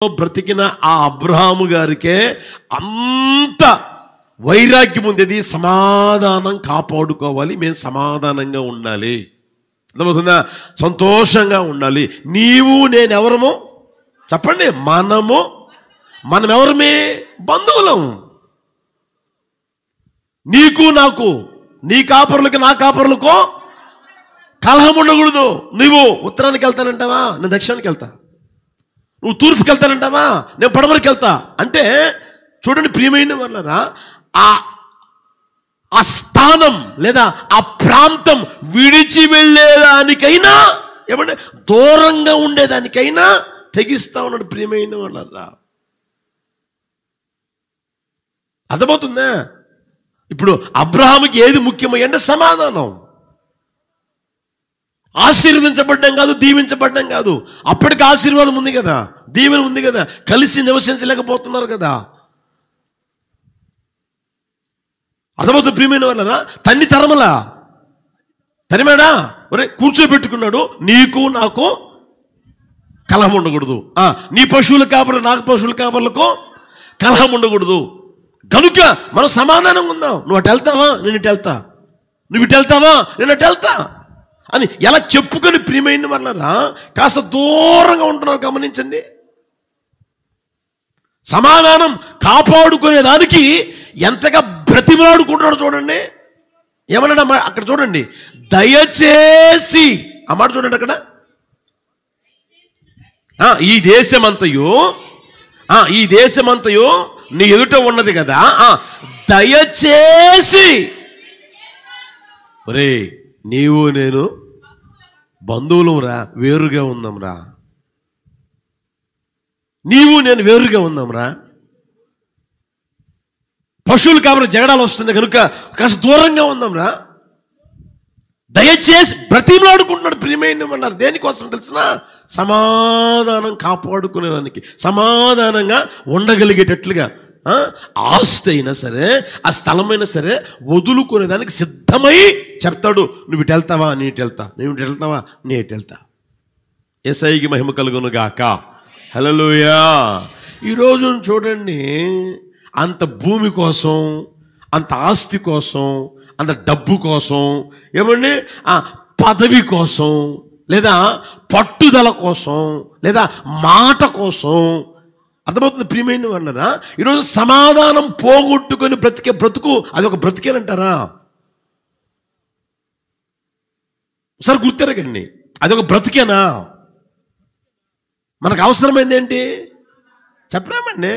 బ్రతికిన ఆ అబ్రహాము గారికే అంత వైరాగ్యం ఉండేది. సమాధానం కాపాడుకోవాలి, మేము సమాధానంగా ఉండాలి, అర్థమవుతుందా? సంతోషంగా ఉండాలి. నీవు నేను ఎవరము చెప్పండి? మనం ఎవరమే? బంధువులం. నీకు నాకు, నీ కాపరులకు నా కాపరులకు కలహం ఉండకూడదు. నువ్వు ఉత్తరానికి వెళ్తానంటావా, నేను దక్షిణానికి వెళ్తా. నువ్వు తూర్పుకి వెళ్తానంటావా, నేను పడమరికి వెళ్తా. అంటే చూడండి ప్రియమైన వాళ్ళరా, ఆ స్థానం లేదా ఆ ప్రాంతం విడిచి వెళ్ళేదానికైనా, ఏమంటే దూరంగా ఉండేదానికైనా తెగిస్తా ఉన్నాడు ప్రియమైన వాళ్ళరా. అర్థమవుతుందా? ఇప్పుడు అబ్రహాముకి ఏది ముఖ్యమై అంటే సమాధానం. ఆశీర్వదించబడ్డం కాదు, దీవించబడ్డం కాదు. అప్పటికి ఆశీర్వాదం ఉంది కదా, దీవెన ఉంది కదా, కలిసి నివసించలేకపోతున్నారు కదా. అర్థమవుతుంది ప్రియమైన వాళ్ళరా. తరిమాడా? ఒరే కూర్చోబెట్టుకున్నాడు, నీకు నాకు కలహం ఉండకూడదు. నీ పశువుల కాపర్లు నాకు పశువుల కాపర్లకు కలహం ఉండకూడదు. కనుక మనం సమాధానంగా ఉందాం. నువ్వు అటు వెళ్తావా, నేను ఇటు వెళ్తా, నువ్వు ఇటు వెళ్తావా, నేను అటు వెళ్తా అని ఎలా చెప్పుకొని ప్రియమైన వాళ్ళరా కాస్త దూరంగా ఉంటున్నారు. గమనించండి, సమాధానం కాపాడుకునే దానికి ఎంతగా బ్రతిమలాడుకుంటున్నాడు చూడండి. ఏమన్నా అక్కడ చూడండి, దయచేసి ఆ మాట చూడండి అక్కడ. ఈ దేశమంతయు నీ ఎదుట ఉన్నది కదా, దయచేసి. ఒరే నీవు నేను బంధువులం రా, వేరుగా ఉందాం రా. నీవు నేను వేరుగా ఉందాం రా. పశువులు కాబట్టి జగడాలు వస్తుంది కనుక కాస్త దూరంగా ఉందాం రా. దయచేసి బ్రతిమలాడుకుంటున్నాడు ప్రియమైన అన్నారు. దేనికోసం తెలిసిన? సమాధానం కాపాడుకునేదానికి, సమాధానంగా ఉండగలిగేటట్లుగా. ఆస్తి అయినా సరే, ఆ స్థలమైనా సరే వదులుకునేదానికి సిద్ధమై చెప్తాడు. నువ్వు ఇటు వెళ్తావా, నీ ఇటు వెళ్తా, నువ్వు ఇటు వెళ్తావా, నీ ఇటు వెళ్తా. యేసయ్యకి మహిమ కలుగును గాక. హల్లెలూయా. ఈరోజు చూడండి, అంత భూమి కోసం, అంత ఆస్తి కోసం, అంత డబ్బు కోసం, ఏమండి పదవి కోసం, లేదా పట్టుదల కోసం, లేదా మాట కోసం, అర్థమవుతుంది ప్రియమైన వాళ్ళరా. ఈరోజు సమాధానం పోగొట్టుకొని బ్రతికే బ్రతుకు అదొక బ్రతికేనంటారా? ఒకసారి గుర్తెరగండి, అదొక బ్రతికేనా? మనకు అవసరమైంది ఏంటి చెప్పరామండి?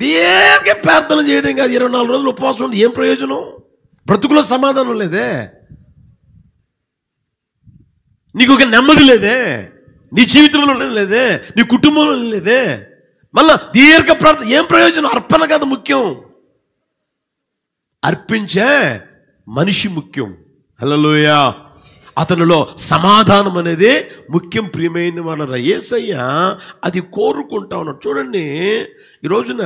దీర్ఘ ప్రార్థన చేయడం కాదు, 24 రోజులు ఉపవాసం ఉండి ఏం ప్రయోజనం? బ్రతుకులో సమాధానం లేదే, నీకు ఒక నెమ్మది లేదే, నీ జీవితంలో లేదే, నీ కుటుంబంలో లేదే. మళ్ళా దీర్ఘ ప్రార్థన ఏం ప్రయోజనం? అర్పణ కాదు ముఖ్యం, అర్పించే మనిషి ముఖ్యం. హల్లెలూయా. అతనిలో సమాధానం అనేది ముఖ్యం ప్రియమైన వాళ్ళ. యేసయ్య అది కోరుకుంటా ఉన్నాడు. చూడండి, ఈ రోజున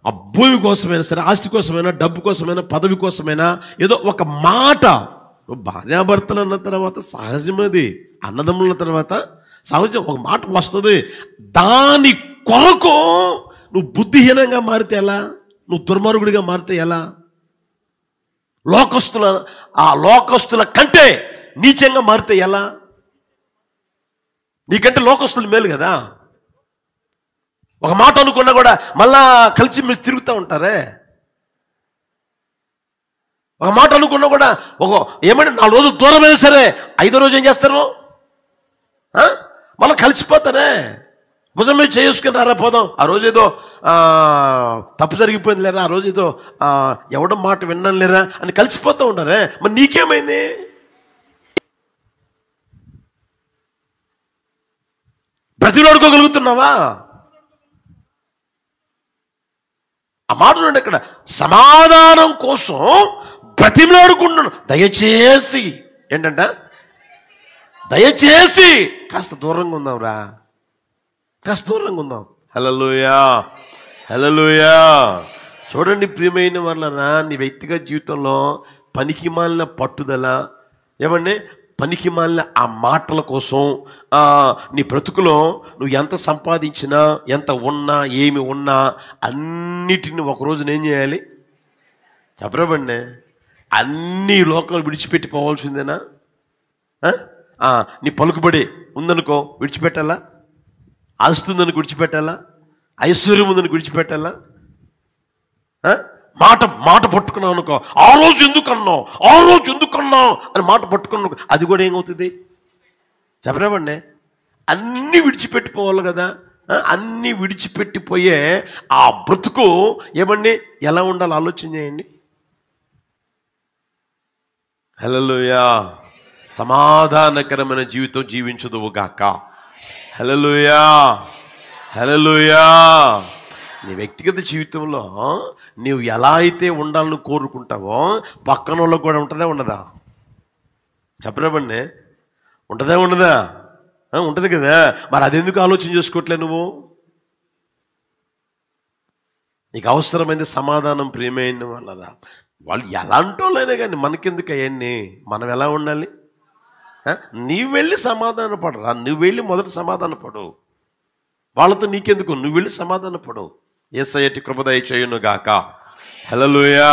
ఆ భూమి కోసమైనా సరే, ఆస్తి కోసమైనా, డబ్బు కోసమైనా, పదవి కోసమైనా, ఏదో ఒక మాట, భార్యాభర్తలు అన్న తర్వాత సహజమది, అన్నదమ్ముల తర్వాత సహజం, ఒక మాట వస్తుంది. దాని కొరకు నువ్వు బుద్ధిహీనంగా మారితే ఎలా? నువ్వు దుర్మార్గుడిగా మారితే ఎలా? లోకస్తుల కంటే నీచంగా మారితే ఎలా? నీకంటే లోకస్తులు మేలు కదా. ఒక మాట అనుకున్నా కూడా మళ్ళా కలిసి మీరు తిరుగుతూ ఉంటారే. ఒక మాట అనుకున్నా కూడా ఏమంటే 4 రోజులు దూరమైనా సరే 5వ రోజు ఏం చేస్తారు? మళ్ళీ కలిసిపోతారే. భుజం మీద చేసుకుని రారా పోదాం, ఆ రోజు ఏదో తప్పు జరిగిపోయింది లేరా, ఆ రోజు ఏదో ఎవడో మాట విన్నాను లేరా అని కలిసిపోతూ ఉంటారే. మరి నీకేమైంది? బ్రతిలాడుకోగలుగుతున్నావా? ఆ మాట చూడండి, ఇక్కడ సమాధానం కోసం బ్రతిమలాడుకుంటున్నాను. దయచేసి ఏంటంట? దయచేసి కాస్త దూరంగా ఉందాం రా, కాస్త దూరంగా ఉందాం. హల్లెలూయా, హల్లెలూయా. చూడండి ప్రియమైన వాళ్ళరా, నీ వ్యక్తిగత జీవితంలో పనికి మాలిన పట్టుదల, ఏమండి పనికి మాలిన ఆ మాటల కోసం నీ బ్రతుకులో నువ్వు ఎంత సంపాదించినా, ఎంత ఉన్నా, ఏమి ఉన్నా అన్నిటిని ఒకరోజు నేను చేయాలి చెప్పరాబండి. అన్ని లోకం విడిచిపెట్టి పోవాల్సిందేనా? నీ పలుకుబడి ఉందనుకో విడిచిపెట్టాలా? ఆస్తుందనుకో విడిచిపెట్టాలా? ఐశ్వర్యం ఉందని విడిచిపెట్టాలా? మాట పట్టుకున్నావు అనుకో, ఆ రోజు ఎందుకన్నావు అని మాట పట్టుకున్నావు, అది కూడా ఏమవుతుంది చెప్పరాబండి? అన్నీ విడిచిపెట్టిపోవాలి కదా. అన్నీ విడిచిపెట్టిపోయే ఆ బ్రతుకు ఏమండి ఎలా ఉండాలో ఆలోచన చేయండి. హల్లెలూయా. సమాధానకరమైన జీవితం జీవించుదువుగాక. హల్లెలూయా, హల్లెలూయా. నీ వ్యక్తిగత జీవితంలో నీవు ఎలా అయితే ఉండాలని కోరుకుంటావో పక్కన వాళ్ళకు కూడా ఉంటుందా ఉండదా చెప్పరాబండి? ఉంటుందా ఉండదా? ఉంటుంది కదా. మరి అదెందుకు ఆలోచన చేసుకోవట్లే నువ్వు? నీకు అవసరమైంది సమాధానం, ప్రియమైన వాళ్ళదా. వాళ్ళు ఎలాంటి వాళ్ళైనా కానీ మనకెందుకు అవన్నీ? మనం ఎలా ఉండాలి? నీవు వెళ్ళి సమాధాన పడరా, నువ్వు వెళ్ళి మొదట సమాధాన పడు. వాళ్ళతో నీకెందుకు, నువ్వు వెళ్ళి సమాధాన పడు. యేసయ్య కృప దయచేయును గాక. హల్లెలూయా.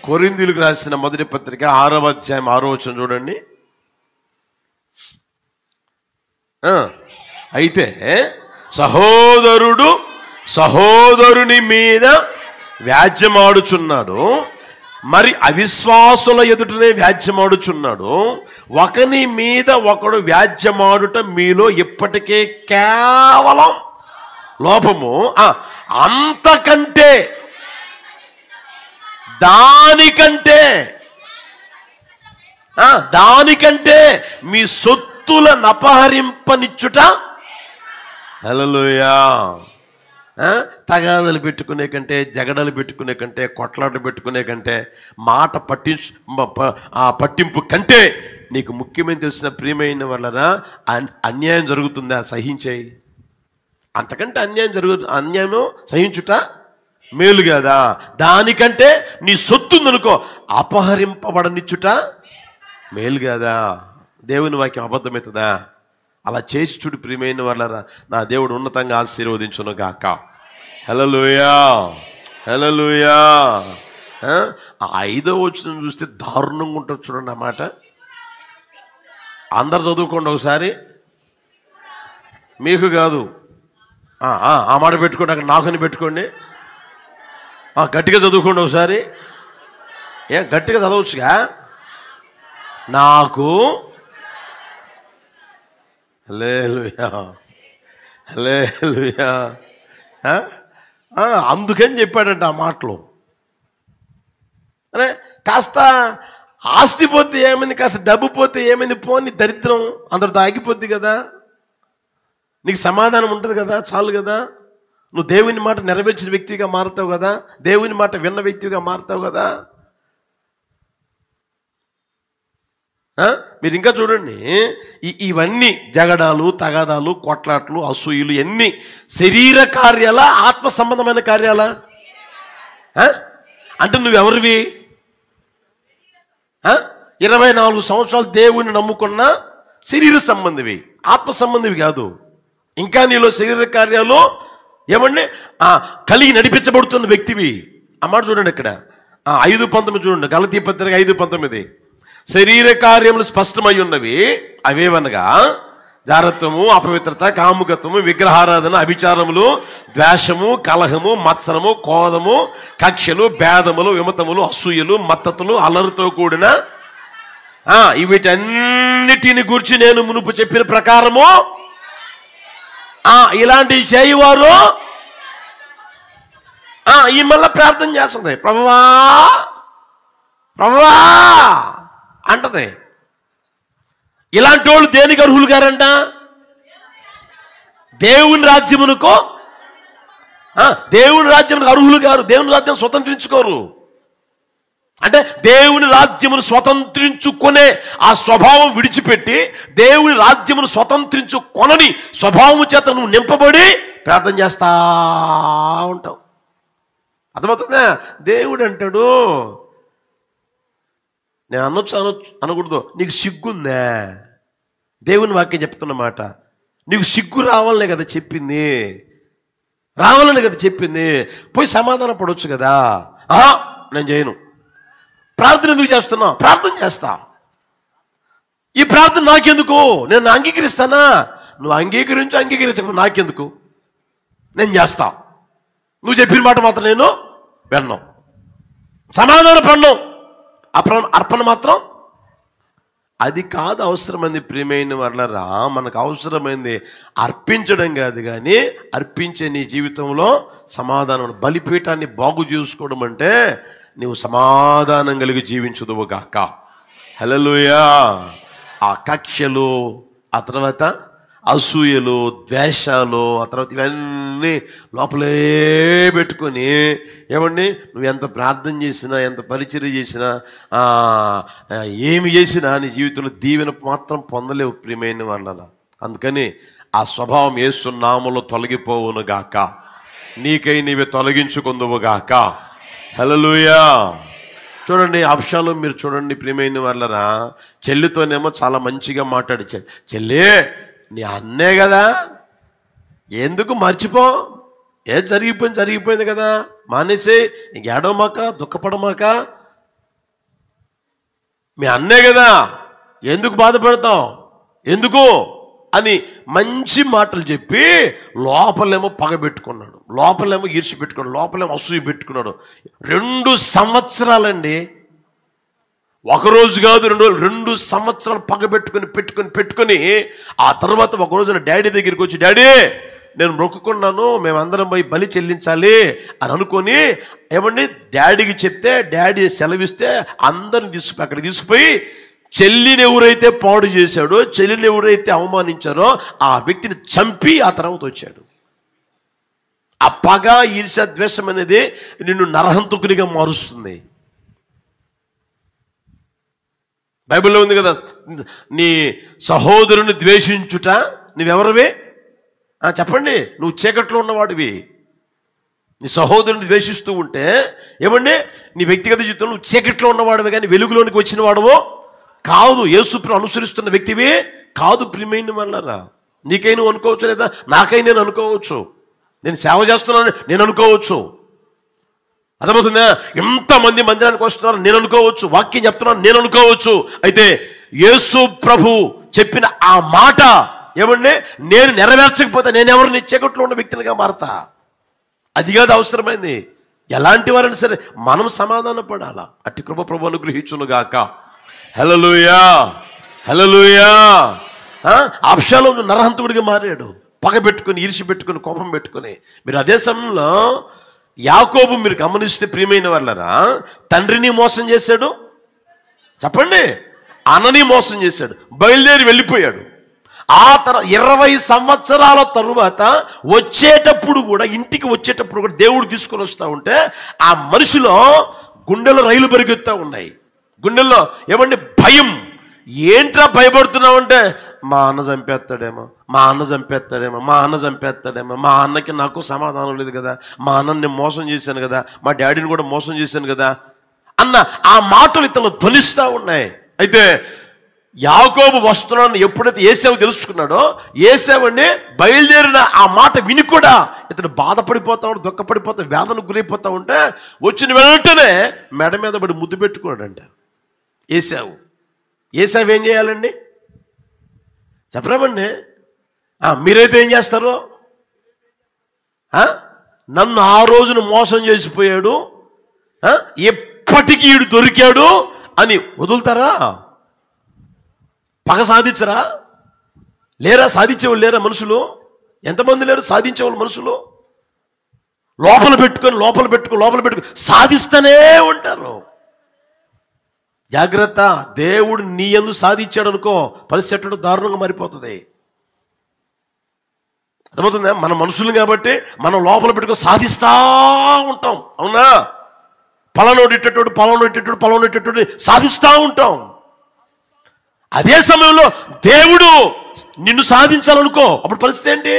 కొరింథీయులకు రాసిన మొదటి పత్రిక 6వ అధ్యాయం 6వ వచనం చూడండి. అయితే సహోదరుడు సహోదరుని మీద వ్యాజ్యమాడుచున్నాడు, మరి అవిశ్వాసుల ఎదుటనే వ్యాజ్యమాడుచున్నాడు. ఒకని మీద ఒకడు వ్యాజ్యమాడుట మీలో ఇప్పటికే కేవలం లోపము. అంతకంటే దానికంటే మీ సొత్తులను అపహరింపనిచ్చుట. హల్లెలూయా. తగాదలు పెట్టుకునే కంటే, జగడలు పెట్టుకునే కంటే, కొట్లాట పెట్టుకునే కంటే, మాట పట్టింపు కంటే నీకు ముఖ్యమైన తెలిసిన ప్రియమైన వల్లరా అన్యాయం జరుగుతుందా సహించేయి. అంతకంటే అన్యాయం సహించుట మేలు కదా. దానికంటే నీ సొత్తు ఉందనుకో అపహరింపబడనిచ్చుట మేలు కదా. దేవుని వాక్యం అబద్ధమవుతుందా? అలా చేసి చూడు ప్రియమైన వాళ్ళరా, నా దేవుడు ఉన్నతంగా ఆశీర్వదించును గాక. హల్లెలూయా, హల్లెలూయా. 5వ వచనం చూస్తే దారుణంగా ఉంటుంది చూడండి. ఆ మాట అందరు చదువుకోండి ఒకసారి, మీకు కాదు. ఆ మాట పెట్టుకోండి, అక్కడ నాకుని పెట్టుకోండి. గట్టిగా చదువుకోండి ఒకసారి. గట్టిగా చదవచ్చుగా. నాకు హల్లెలూయా, హల్లెలూయా. అందుకని చెప్పాడంట ఆ మాటలు. అరే కాస్త ఆస్తి పోతే ఏమైంది, కాస్త డబ్బు పోతే ఏమైంది, పోని దరిద్రం అందరితో ఆగిపోద్ది కదా. నీకు సమాధానం ఉంటుంది కదా, చాలు కదా. నువ్వు దేవుని మాట నెరవేర్చిన వ్యక్తిగా మారుతావు కదా, దేవుని మాట విన్న వ్యక్తిగా మారుతావు కదా. మీరు ఇంకా చూడండి, ఇవన్నీ జగడాలు, తగాదాలు, కొట్లాట్లు, అసూయలు ఎన్ని శరీర కార్యాలా, ఆత్మ సంబంధమైన కార్యాలా? అంటే నువ్వెవరివి? 24 సంవత్సరాలు దేవుని నమ్ముకున్న శరీర సంబంధివి, ఆత్మ సంబంధివి కాదు. ఇంకా నీలో శరీర కార్యాలు ఏమండి కలిగి నడిపించబడుతున్న వ్యక్తివి. ఆ మాట చూడండి ఇక్కడ 5:19 చూడండి. గలతీ పత్రిక 5:19. శరీర కార్యములు స్పష్టమై ఉన్నవి, అవేవనగా జారత్వము, అపవిత్రత, కాముకత్వము, విగ్రహారాధన, అభిచారములు, ద్వేషము, కలహము, మత్సరము, కోదము, కక్షలు, భేదములు, విమతములు, అసూయలు, మత్తతులు, అల్లరితో కూడిన వీటన్నిటిని గురించి నేను మునుపు చెప్పిన ప్రకారము ఇలాంటివి చేయవారు ఈ మళ్ళా ప్రార్థన చేస్తుంది, ప్రభువా ప్రభువా అంటది. ఇలాంటి వాళ్ళు దేనికి అర్హులు గారంట? దేవుని రాజ్యమునకు అర్హులు గారు. దేవుని రాజ్యం స్వతంత్రించుకోరు. అంటే దేవుని రాజ్యమును స్వతంత్రించుకునే ఆ స్వభావం విడిచిపెట్టి దేవుని రాజ్యమును స్వతంత్రించుకొనని స్వభావం చేత నువ్వు నింపబడి ప్రార్థన చేస్తా ఉంటావు. అర్థమవుతుందా? దేవుడు అంటాడు, నేను అనకూడదు, నీకు సిగ్గుందా? దేవుని వాక్యం చెప్తున్నమాట. నీకు సిగ్గు రావాలనే కదా చెప్పింది, రావాలని కదా చెప్పింది. పోయి సమాధాన పడవచ్చు కదా. నేను చేయను. ప్రార్థన ఎందుకు చేస్తున్నావు? ప్రార్థన చేస్తా. ఈ ప్రార్థన నాకెందుకు? నేను అంగీకరిస్తానా? నువ్వు అంగీకరించకపోతే నాకెందుకు? నేను చేస్తా. నువ్వు చెప్పిన మాట మాత్రం నేను విన్నాం, సమాధాన పడినాం, అర్పణ మాత్రం అది కాదు అవసరమైంది. ప్రియమైన వాళ్ళరా, మనకు అవసరమైంది అర్పించడం కాదు, కానీ అర్పించే నీ జీవితంలో సమాధానం. బలిపీఠాన్ని బాగు చేసుకోవడం అంటే నీవు సమాధానం కలిగి జీవించుదువు గాక. హల్లెలూయా. ఆ కక్షలు, ఆ తర్వాత అసూయలు, ద్వేషాలు, ఆ తర్వాత ఇవన్నీ లోపలే పెట్టుకొని ఏమండి, నువ్వు ఎంత ప్రార్థన చేసినా, ఎంత పరిచర్య చేసినా, ఏమి చేసినా నీ జీవితంలో దీవెన మాత్రం పొందలేవు ప్రియమైన వాళ్ళరా. అందుకని ఆ స్వభావం యేసు నామములో తొలగిపోవును గాక. నీకై నీవే తొలగించుకుందువు గాక. హల్లెలూయా. చూడండి, అబ్షాలోము మీరు చూడండి ప్రియమైన వాళ్ళరా, చెల్లితోనేమో చాలా మంచిగా మాట్లాడి, చెల్లి నీ అన్నే కదా, ఎందుకు మర్చిపో, ఏది జరిగిపోయింది కదా, మానేసి ఇంక ఏడవమాక, దుఃఖపడమాక, మీ అన్నే కదా, ఎందుకు బాధపడతావు, ఎందుకు అని మంచి మాటలు చెప్పి లోపలేమో పగ పెట్టుకున్నాడు, లోపలేమో ఈర్ష్య పెట్టుకున్నాడు, లోపలేమో అసూయ పెట్టుకున్నాడు. 2 సంవత్సరాలండి, ఒకరోజు కాదు 2 రోజులు, 2 సంవత్సరాలు పగ పెట్టుకొని ఆ తర్వాత ఒక రోజున డాడీ దగ్గరికి వచ్చి, డాడీ నేను మొక్కుకున్నాను, మేమందరం పోయి బలి చెల్లించాలి అని అనుకొని ఏమండి డాడీకి చెప్తే, డాడీ సెలవిస్తే అందరిని అక్కడికి తీసుకుపోయి చెల్లిని ఎవరైతే పాడు చేశాడో, చెల్లిని ఎవరైతే అవమానించారో ఆ వ్యక్తిని చంపి ఆ తర్వాత వచ్చాడు. ఆ పగ, ఈర్ష్య, ద్వేషం అనేది నిన్ను నరహంతకునిగా మారుస్తుంది. బైబిల్లో ఉంది కదా, నీ సహోదరుని ద్వేషించుట నువ్వెవరివి? చెప్పండి. నువ్వు చీకట్లో ఉన్నవాడివి. నీ సహోదరుని ద్వేషిస్తూ ఉంటే ఏమండి, నీ వ్యక్తిగత జీవితంలో నువ్వు చీకట్లో ఉన్నవాడివి, కానీ వెలుగులోనికి వచ్చిన వాడవో కాదు. యేసుప్రభువును అనుసరిస్తున్న వ్యక్తివి కాదు. ప్రియమైన వాళ్ళరా, నీకై నువ్వు అనుకోవచ్చు, లేదా నాకై నేను అనుకోవచ్చు, నేను సేవ చేస్తున్నాను నేను అనుకోవచ్చు, అర్థమవుతుందా? ఎంతమంది మందిరానికి వస్తున్నారు నేను అనుకోవచ్చు, వాక్యం చెప్తున్నాను నేను అనుకోవచ్చు. అయితే యేసు ప్రభు చెప్పిన ఆ మాట ఏమండి, నేను నెరవేర్చకపోతే నేను ఎవరిని చీకట్లో ఉన్న వ్యక్తినిగా మారతా. అది కాదు అవసరమైంది. ఎలాంటి వారైనా సరే మనం సమాధాన పడాలా. అట్టి కృప ప్రభు అనుగ్రహించును గాక. హల్లెలూయా, హల్లెలూయా. అబ్షాలోము నరహంతకుడిగా మారాడు, పగ పెట్టుకుని, ఈర్ష్య పెట్టుకుని, కోపం పెట్టుకుని. మీరు అదే సమయంలో యాకోబు మీరు గమనిస్తే ప్రియమైన వాళ్ళరా, తండ్రిని మోసం చేశాడు, చెప్పండి, అన్నని మోసం చేశాడు, బయలుదేరి వెళ్ళిపోయాడు. ఆ 20 సంవత్సరాల తరువాత వచ్చేటప్పుడు కూడా, ఇంటికి వచ్చేటప్పుడు కూడా దేవుడు తీసుకొని వస్తూ ఉంటే ఆ మనిషిలో గుండెలో రైలు పరిగెత్తా ఉన్నాయి. గుండెల్లో ఏమండి భయం. ఏంట్రా భయపడుతున్నావు అంటే, మా అన్న చంపేస్తాడేమో, మా అన్నకి నాకు సమాధానం లేదు కదా, మా అన్నని నేను మోసం చేశాను కదా, మా డాడీని కూడా మోసం చేశాను కదా అన్న ఆ మాటలు ఇతను ధ్వనిస్తూ ఉన్నాయి. అయితే యాకోబు వస్తున్నాను ఎప్పుడైతే ఏశావు తెలుసుకున్నాడో, ఏశావుని బయలుదేరిన ఆ మాట విని కూడా ఇతను బాధపడిపోతా ఉంటే, దుఃఖపడిపోతా, వేదనకు గురైపోతా ఉంటే వచ్చిన వెంటనే మెడ మీద పడి ముద్దు పెట్టుకున్నాడంట ఏశావు. ఏశావు ఏం చేయాలండి చెప్పరామండి? మీరైతే ఏం చేస్తారు? నన్ను ఆ రోజున మోసం చేసిపోయాడు, ఎప్పటికీ ఈడు దొరికాడు అని వదులుతారా? పగ సాధించరా? లేరా? సాధించేవాళ్ళు లేరా మనుషులు? ఎంతమంది లేరు సాధించేవాళ్ళు మనుషులు? లోపల పెట్టుకొని సాధిస్తూనే ఉంటారు. జాగ్రత్త. దేవుడు నీ యందు సాధించాడు అనుకో, పరిస్థితి దారుణంగా మారిపోతుంది. అర్థమవుతుందా? మన మనుషులు కాబట్టి మనం లోపల పెట్టుకొని సాధిస్తూ ఉంటాం. అవునా? పలానోడు సాధిస్తూ ఉంటాం. అదే సమయంలో దేవుడు నిన్ను సాధించాలనుకో, అప్పుడు పరిస్థితి ఏంటి?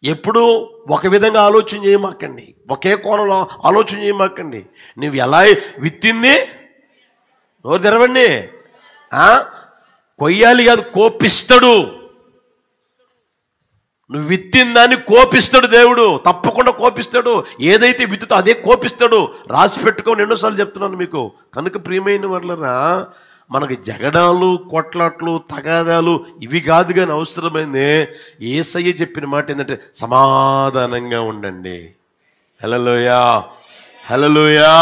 ఎప్పుడు ఒక విధంగా ఆలోచన చేయమాకండి, ఒకే కోణంలో ఆలోచన చేయమాకండి. నువ్వు ఎలా విత్తింది నోరు తెరవండి. కొయ్యాలి కాదు, కోపిస్తాడు. నువ్వు విత్తిందాన్ని కోపిస్తాడు దేవుడు, తప్పకుండా కోపిస్తాడు. ఏదైతే విత్తుతో అదే కోపిస్తాడు. రాసి పెట్టుకోని ఎన్నోసార్లు చెప్తున్నాను మీకు. కనుక ప్రియమైన వాళ్ళరా, మనకి జగడాలు, కొట్లాట్లు, తగాదాలు ఇవి కాదు, కానీ అవసరమైంది యేసయ్య చెప్పిన మాట ఏంటంటే సమాధానంగా ఉండండి. హల్లెలూయా, హల్లెలూయా.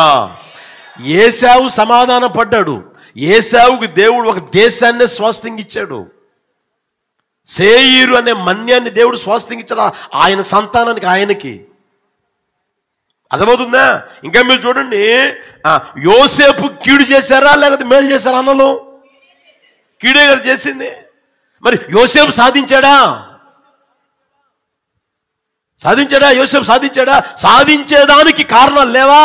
ఏశావు సమాధాన పడ్డాడు. ఏశావుకి దేవుడు ఒక దేశాన్నే స్వాస్థ్యంగా ఇచ్చాడు. సేయీరు అనే మన్యాన్ని దేవుడు స్వాస్థ్యంగా ఇచ్చాడు ఆయన సంతానానికి, ఆయనకి. అర్థమవుతుందా? ఇంకా మీరు చూడండి, యోసేపు కీడు చేశారా లేకపోతే మేలు చేశారా? అన్నలు కీడే కదా చేసింది. మరి యోసేపు సాధించాడా? యోసేపు సాధించాడా? సాధించేదానికి కారణాలు లేవా?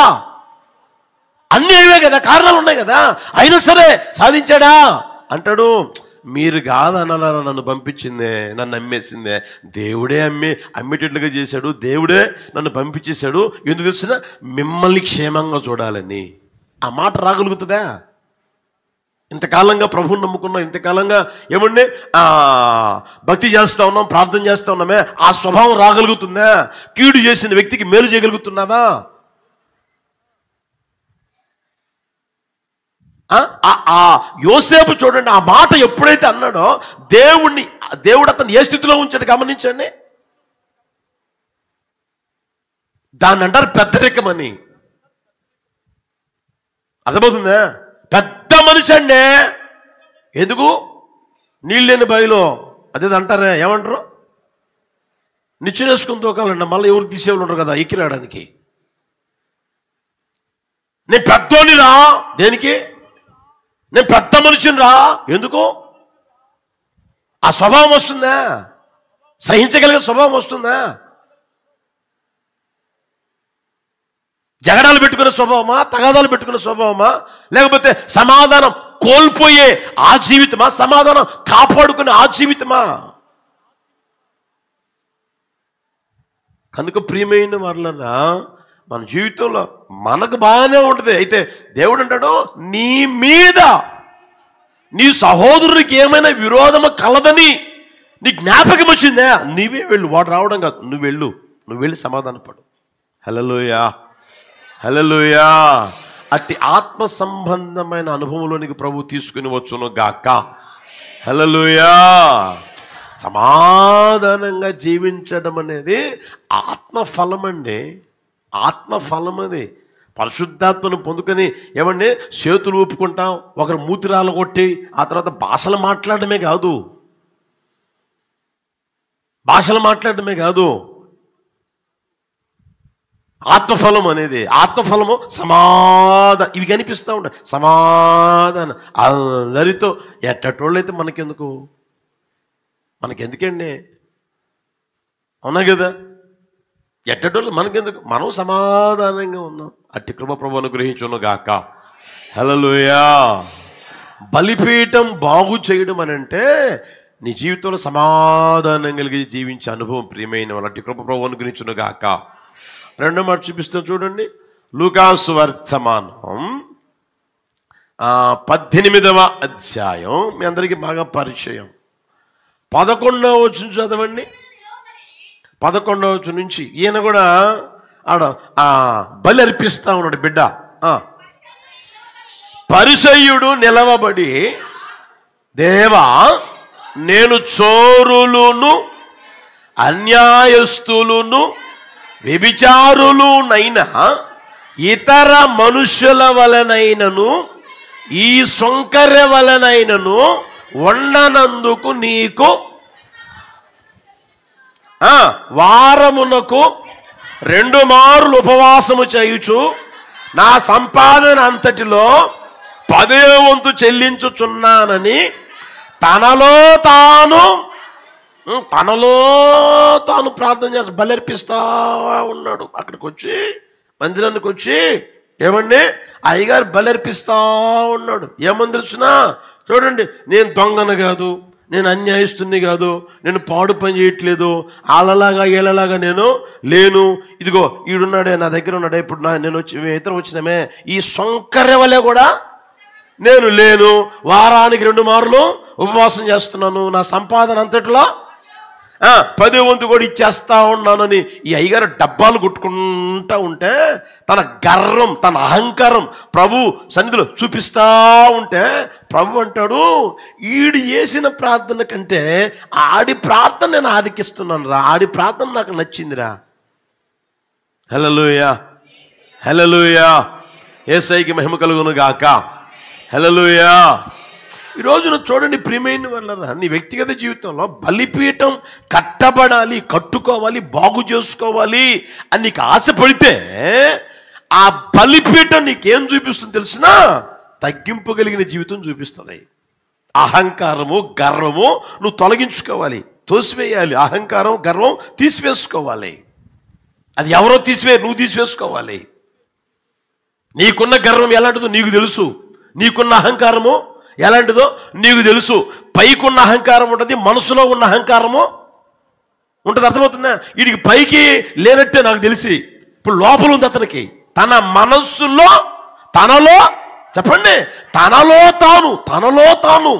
అన్నీ అవే కదా, కారణాలు ఉన్నాయి కదా. అయినా సరే సాధించాడా అంటాడు. మీరు కాదనారా నన్ను పంపించిందే, నన్ను అమ్మేసిందే. దేవుడే అమ్మేటట్లుగా చేశాడు. దేవుడే నన్ను పంపించేశాడు. ఎందుకు తెలిసిన? మిమ్మల్ని క్షేమంగా చూడాలని. ఆ మాట రాగలుగుతుందా? ఇంతకాలంగా ప్రభువుని నమ్ముకున్నాం, ఇంతకాలంగా ఏమండి భక్తి చేస్తా ఉన్నాం, ప్రార్థన చేస్తా ఉన్నామే, ఆ స్వభావం రాగలుగుతుందా? కీడు చేసిన వ్యక్తికి మేలు చేయగలుగుతున్నావా? యోసేపు చూడండి, ఆ మాట ఎప్పుడైతే అన్నాడో దేవుడు అతను ఏ స్థితిలో ఉంచాడు గమనించండి. దాన్ని అంటారు పెద్దరికమని. అర్థమవుతుందా? పెద్ద మనిషి అండి. ఎందుకు? నీళ్ళని బావిలో అదే అంటారే, ఏమంటారు? నిచ్చెనేసుకుని తోకాలండి, మళ్ళీ ఎవరు తీసేవాళ్ళు ఉండరు కదా ఎక్కి రావడానికి. నేను పెద్దోని రా, దేనికి? నేను పెద్ద మనిషిని రా, ఎందుకు? ఆ స్వభావం వస్తుందా? సహించగలిగే స్వభావం వస్తుందా? జగడాలు పెట్టుకునే స్వభావమా, తగాదాలు పెట్టుకునే స్వభావమా, లేకపోతే సమాధానం కోల్పోయే ఆ జీవితమా, సమాధానం కాపాడుకునే ఆ జీవితమా? కనుక ప్రియమైన వాళ్ళన్నా, మన జీవితంలో మనకు బాగానే ఉంటుంది. అయితే దేవుడు అంటాడు, నీ మీద నీ సహోదరునికి ఏమైనా విరోధము కలదని నీ జ్ఞాపకం వచ్చిందా, నీవే వెళ్ళు. వాడు రావడం కాదు, నువ్వు వెళ్ళి సమాధానపడు. హల్లెలూయా, హల్లెలూయా. అట్టి ఆత్మ సంబంధమైన అనుభవంలోనికి ప్రభు తీసుకుని వచ్చును గాక. హల్లెలూయా. సమాధానంగా జీవించడం అనేది ఆత్మఫలం అండి. ఆత్మఫలం అది. పరిశుద్ధాత్మను పొందుకొని ఏమండి చేతులు ఊపుకుంటాం, ఒకరు మూతిరాలు కొట్టి ఆ తర్వాత భాషలు మాట్లాడమే కాదు, ఆత్మఫలం అనేది. ఆత్మఫలము సమాధానం, ఇవి కనిపిస్తూ ఉంటాయి. సమాధానం అందరితో. ఎట్టటోళ్ళైతే మనకెందుకండి? అవునా కదా? ఎట్టటోళ్ళు మనకెందుకు? మనం సమాధానంగా ఉన్నాం. అట్టి కృప ప్రభువును అనుగ్రహించును గాక. హల్లెలూయా. బలిపీఠం బాగు చేయడం అని అంటే నీ జీవితంలో సమాధానం కలిగి జీవించే అనుభవం. ప్రియమైన వాళ్ళు, అట్టి కృప ప్రభువును అనుగ్రహించును గాక. రెండో మాట చూపిస్తాను చూడండి. లూకాసు వర్తమానం 18వ అధ్యాయం, మీ అందరికీ బాగా పరిచయం. 11వ వచనం చదవండి. 11వ వచనం నుంచి ఈయన కూడా బలి అర్పిస్తా ఉన్నాడు బిడ్డ. పరిసయ్యుడు నిలవబడి, దేవా, నేను చోరులును అన్యాయస్తులును వ్యభిచారులునైనా ఇతర మనుషుల వలనైనను ఈ సొంకర్య వలనైనను వండనందుకు నీకు వారమునకు 2 మారులు ఉపవాసము చేయుచు నా సంపాదన అంతటిలో 10వ వంతు చెల్లించుచున్నానని తనలో తాను ప్రార్థన చేసి బలర్పిస్తా ఉన్నాడు. అక్కడికి వచ్చి, మందిరానికి వచ్చి ఏమండి అయ్యగారు బలర్పిస్తా ఉన్నాడు. ఏమని తెలుసునా? చూడండి, నేను దొంగను కాదు, నేను అన్యాయస్తుని కాదు, నేను పాడు పని చేయట్లేదు, వాళ్ళలాగా వీళ్ళలాగా నేను లేను, ఇదిగో ఈడున్నాడే నా దగ్గర ఉన్నాడే, ఇప్పుడు నేను వచ్చి ఇతర వచ్చినామే, ఈ సొంకర్య వలె కూడా నేను లేను, వారానికి 2 మార్లు ఉపవాసం చేస్తున్నాను, నా సంపాదన అంతట్లో 10వ వంతు కూడా ఇచ్చేస్తా ఉన్నానని ఈ అయ్యగారు డబ్బాలు కొట్టుకుంటా ఉంటే, తన గర్వం తన అహంకారం ప్రభు సన్నిధిలో చూపిస్తా ఉంటే, ప్రభు అంటాడు, ఈడు చేసిన ప్రార్థన కంటే ఆడి ప్రార్థన నేను ఆలకిస్తున్నాను రా, ఆడి ప్రార్థన నాకు నచ్చిందిరా. హల్లెలూయా, హల్లెలూయా, యేసయ్యకి మహిమ కలుగును గాక. హల్లెలూయా. ఈ రోజున చూడండి ప్రియమైన వాళ్ళరా, నీ వ్యక్తిగత జీవితంలో బలిపీఠం కట్టబడాలి, కట్టుకోవాలి, బాగు చేసుకోవాలి అని నీకు ఆశపడితే, ఆ బలిపీఠం నీకేం చూపిస్తుంది తెలిసినా? తగ్గింపగలిగిన జీవితం చూపిస్తుంది. అహంకారము గర్వము నువ్వు తొలగించుకోవాలి, తోసివేయాలి. అహంకారం గర్వం తీసివేసుకోవాలి. అది ఎవరో నువ్వు తీసివేసుకోవాలి. నీకున్న గర్వం ఎలాంటిదో నీకు తెలుసు, నీకున్న అహంకారము ఎలాంటిదో నీకు తెలుసు. పైకున్న అహంకారం ఉంటుంది, మనసులో ఉన్న అహంకారము ఉంటుంది. అర్థమవుతుందా? వీడికి పైకి లేనట్టే నాకు తెలిసి ఇప్పుడు లోపల ఉంది అతనికి. తన మనస్సులో తనలో, చెప్పండి, తనలో తాను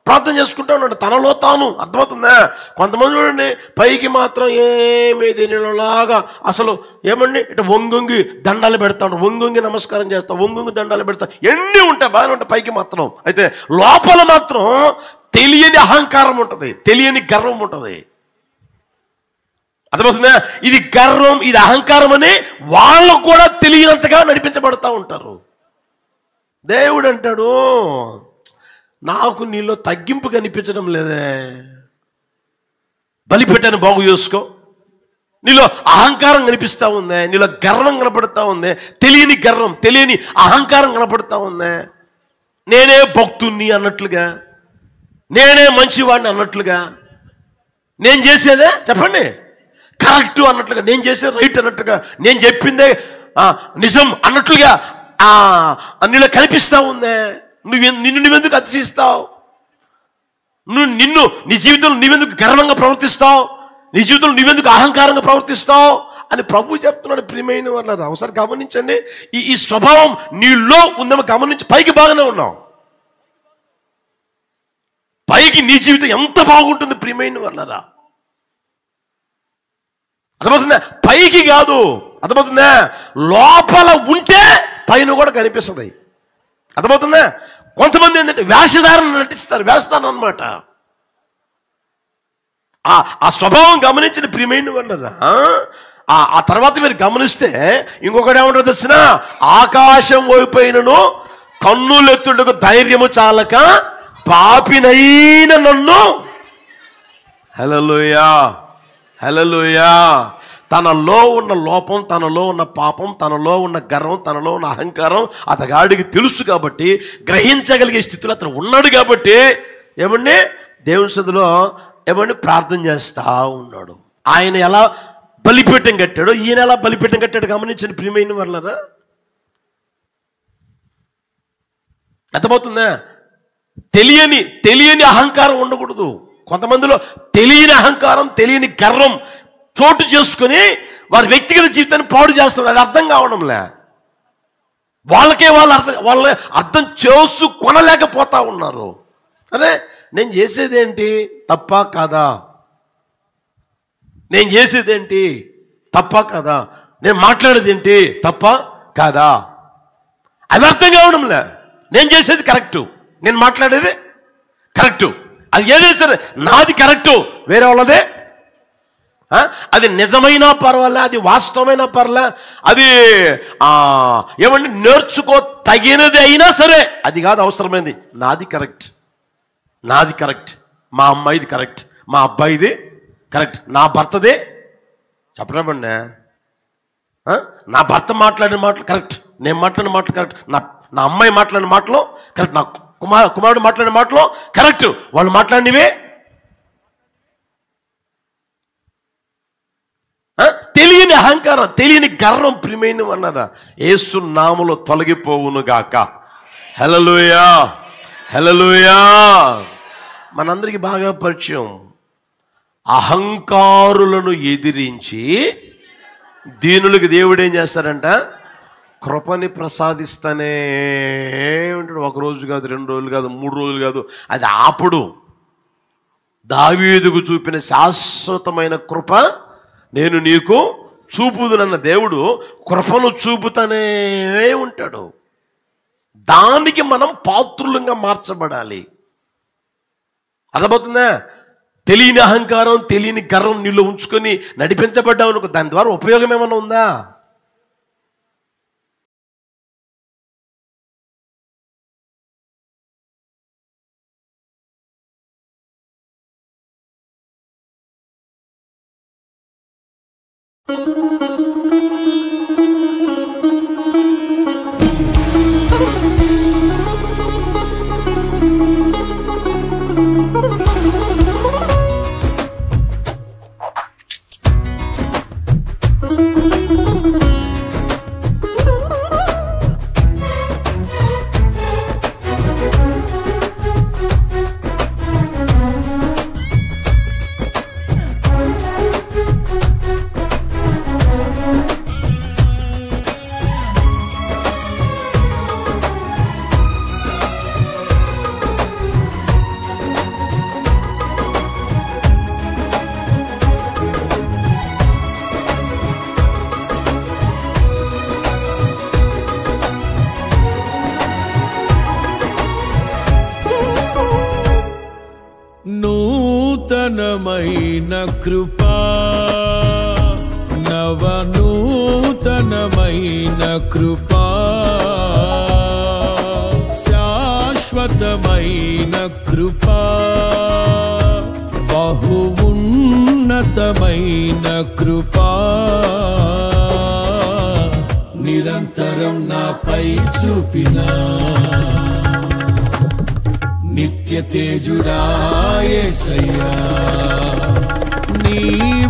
ప్రార్థన చేసుకుంటా ఉన్నాడు, తనలో తాను. అర్థమవుతుందా? కొంతమంది చూడండి, పైకి మాత్రం ఏమీ దీనిలాగా అసలు ఏమండి ఇటు వంగొంగి దండాలు పెడతాడు, వంగొంగి నమస్కారం చేస్తా, వంగొంగి దండాలు పెడతా, ఎన్ని ఉంటాయి బాగానే ఉంటాయి పైకి మాత్రం. అయితే లోపల మాత్రం తెలియని అహంకారం ఉంటుంది, తెలియని గర్వం ఉంటుంది. అర్థమవుతుందా? ఇది గర్వం, ఇది అహంకారం అని వాళ్ళకు కూడా తెలియనంతగా నడిపించబడతా ఉంటారు. దేవుడు అంటాడు, నాకు నీలో తగ్గింపు కనిపించడం లేదే, బలిపెట్టాను బాగు చేసుకో. నీలో అహంకారం కనిపిస్తూ ఉందే, నీలో గర్వం కనపడతా ఉందే, తెలియని గర్వం, తెలియని అహంకారం కనపడతా ఉందే. నేనే భక్తుణ్ణి అన్నట్లుగా, నేనే మంచివాడిని అన్నట్లుగా, నేను చేసేదే చెప్పండి కరెక్ట్ అన్నట్లుగా, నేను చేసేది రైట్ అన్నట్టుగా, నేను చెప్పిందే నిజం అన్నట్లుగా నీలో కనిపిస్తూ ఉందే. నువ్వెందుకు అతిశయిస్తావు? నీ జీవితంలో నువ్వెందుకు గర్వంగా ప్రవర్తిస్తావు? నీ జీవితంలో నువ్వెందుకు అహంకారంగా ప్రవర్తిస్తావు అని ప్రభు చెప్తున్నాడు. ప్రియమైన వాళ్ళారా, ఒకసారి గమనించండి. ఈ స్వభావం నీలో ఉందేమో గమనించి. పైకి బాగానే ఉన్నావు, పైకి నీ జీవితం ఎంత బాగుంటుంది ప్రియమైన వాళ్ళారా. అర్థమవుతుందా? పైకి కాదు, అర్థమవుతుందా? లోపల ఉంటే పైన కూడా కనిపిస్తుంది. అర్థమవుతుందా? కొంతమంది ఏంటంటే వేషధారణ నటిస్తారు, వేషధారణ అనమాట. ఆ స్వభావం గమనించిన ప్రియమైన వాళ్ళరా, ఆ తర్వాత మీరు గమనిస్తే ఇంకొకటి ఏమంటారు తెలిసిన? ఆకాశం వైపోయినను కన్నులెత్తుటకు ధైర్యము చాలక పాపినైన నన్ను. హల్లెలూయా, హల్లెలూయా. తనలో ఉన్న లోపం, తనలో ఉన్న పాపం, తనలో ఉన్న గర్వం, తనలో ఉన్న అహంకారం అతగాడికి తెలుసు కాబట్టి, గ్రహించగలిగే స్థితిలో అతను ఉన్నాడు కాబట్టి ఏమండి దేవుని సన్నిధిలో ఏమండి ప్రార్థన చేస్తా ఉన్నాడు. ఆయన ఎలా బలిపీఠం కట్టాడో ఈయన ఎలా బలిపీఠం కట్టాడు గమనించండి ప్రియమైన వాళ్ళరా. అర్థమవుతుందా? తెలియని అహంకారం ఉండకూడదు. కొంతమందిలో తెలియని అహంకారం, తెలియని గర్వం చోటు చేసుకుని వారి వ్యక్తిగత జీవితాన్ని పాడు చేస్తుంది. అది అర్థం కావడంలే, వాళ్ళ అర్థం చేసుకొనలేకపోతా ఉన్నారు. అదే నేను చేసేదేంటి తప్ప కాదా, నేను చేసేదేంటి తప్ప కాదా, నేను మాట్లాడేదేంటి తప్ప కాదా, అది అర్థం కావడంలే. నేను చేసేది కరెక్టు, నేను మాట్లాడేది కరెక్టు, అది ఏదైనా సరే నాది కరెక్టు, వేరే వాళ్ళదే. అది నిజమైనా పర్వాలే, అది వాస్తవమైనా పర్లే, అది ఏమంటే నేర్చుకో తగినది అయినా సరే అది కాదు అవసరమైంది. నాది కరెక్ట్, నాది కరెక్ట్, మా అమ్మాయిది కరెక్ట్, మా అబ్బాయిది కరెక్ట్, నా భర్తదే చెప్పలేమండి. నా భర్త మాట్లాడిన మాటలు కరెక్ట్, నేను మాట్లాడిన మాటలు కరెక్ట్, నా అమ్మాయి మాట్లాడిన మాటలు కరెక్ట్, నా కుమారుడు మాట్లాడిన మాటలు కరెక్ట్, వాళ్ళు మాట్లాడినవే. తెలియని అహంకారం, తెలియని గర్వం ప్రియమైన అన్నారా యేసు నామములో తొలగిపోవును గాక. హల్లెలూయా, హల్లెలూయా. మనందరికీ బాగా పరిచయం. అహంకారులను ఎదిరించి దీనులకు దేవుడు ఏం చేస్తారంట? కృపని ప్రసాదిస్తానే ఉంటాడు. 1 రోజు కాదు, 2 రోజులు కాదు, 3 రోజులు కాదు, అది ఆపుడు. దావీదుకు చూపిన శాశ్వతమైన కృప నేను నీకు చూపుదునన్న దేవుడు కృపను చూపుతానే ఉంటాడు. దానికి మనం పాత్రులంగా మార్చబడాలి. అర్థమవుతుందా? తెలియని అహంకారం, తెలియని గర్వం నీళ్ళు ఉంచుకొని నడిపించబడ్డావు అనుకో, దాని ద్వారా ఉపయోగం ఏమైనా ఉందా? నూతనమైన కృపా, నవనూతనమైన కృపా, శాశ్వతమైన కృపా, బహు ఉన్నతమైన కృపా, నిరంతరం నాపై చూపినా నిత్య తేజుడా యేసయ్యా. నీ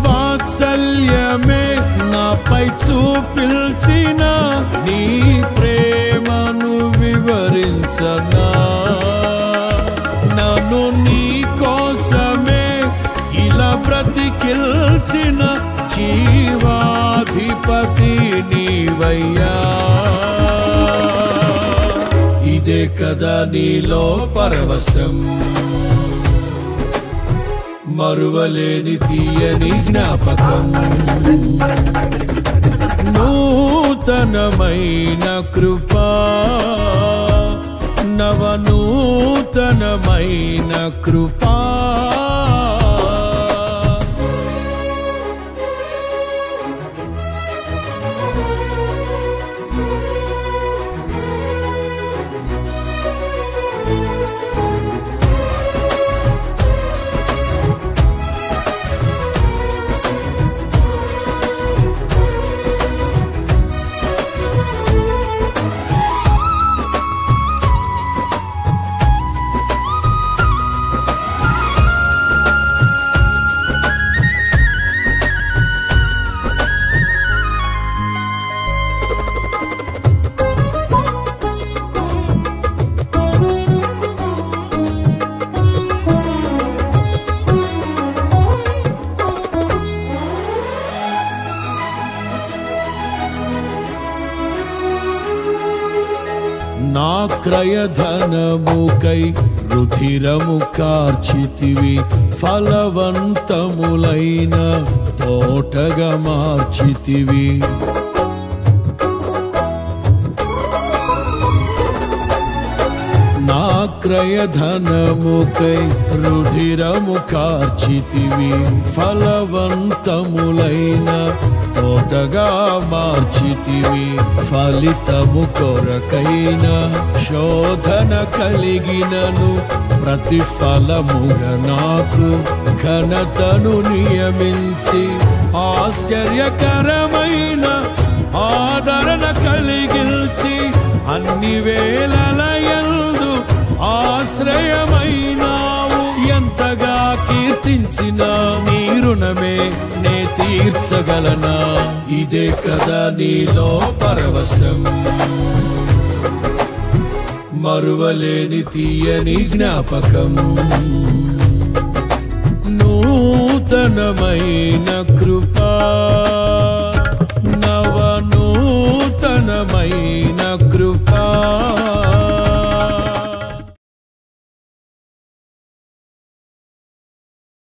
వాత్సల్యమే నాపై చూపిల్చిన, నీ ప్రేమను వివరించనా. నన్ను నీ కోసమే ఇలా బ్రతికిల్చిన జీవాధిపతి నీవయ్యా. ఇదే కదా నీలో పరవశం, మరువలేని తీయని జ్ఞాపకం. నూతనమైన కృపా, నవనూతనమైన కృపా, నా క్రయధనముకై రుధిరము కార్చితివి, ఫలవంతములైన తోటగా మార్చితివి. నా క్రయధనముకై రుధిరము కార్చితివి, ఫలవంతములైన తోటగా మార్చితివి. ఫలితము కొరకైన శోధన కలిగినను, ప్రతిఫలముగా నాకు ఘనతను నియమించి, ఆశ్చర్యకరమైన ఆదరణ కలిగిల్చి, అన్ని వేళలయందు ఆశ్రయమైనావు. ఎంతగా కీర్తించిన నీ రుణమే నే తీర్చగలనా. ఇదే కదా నీలో పరవశం, మరువలేని తీయని జ్ఞాపకం. పూర్ణమైన కృపా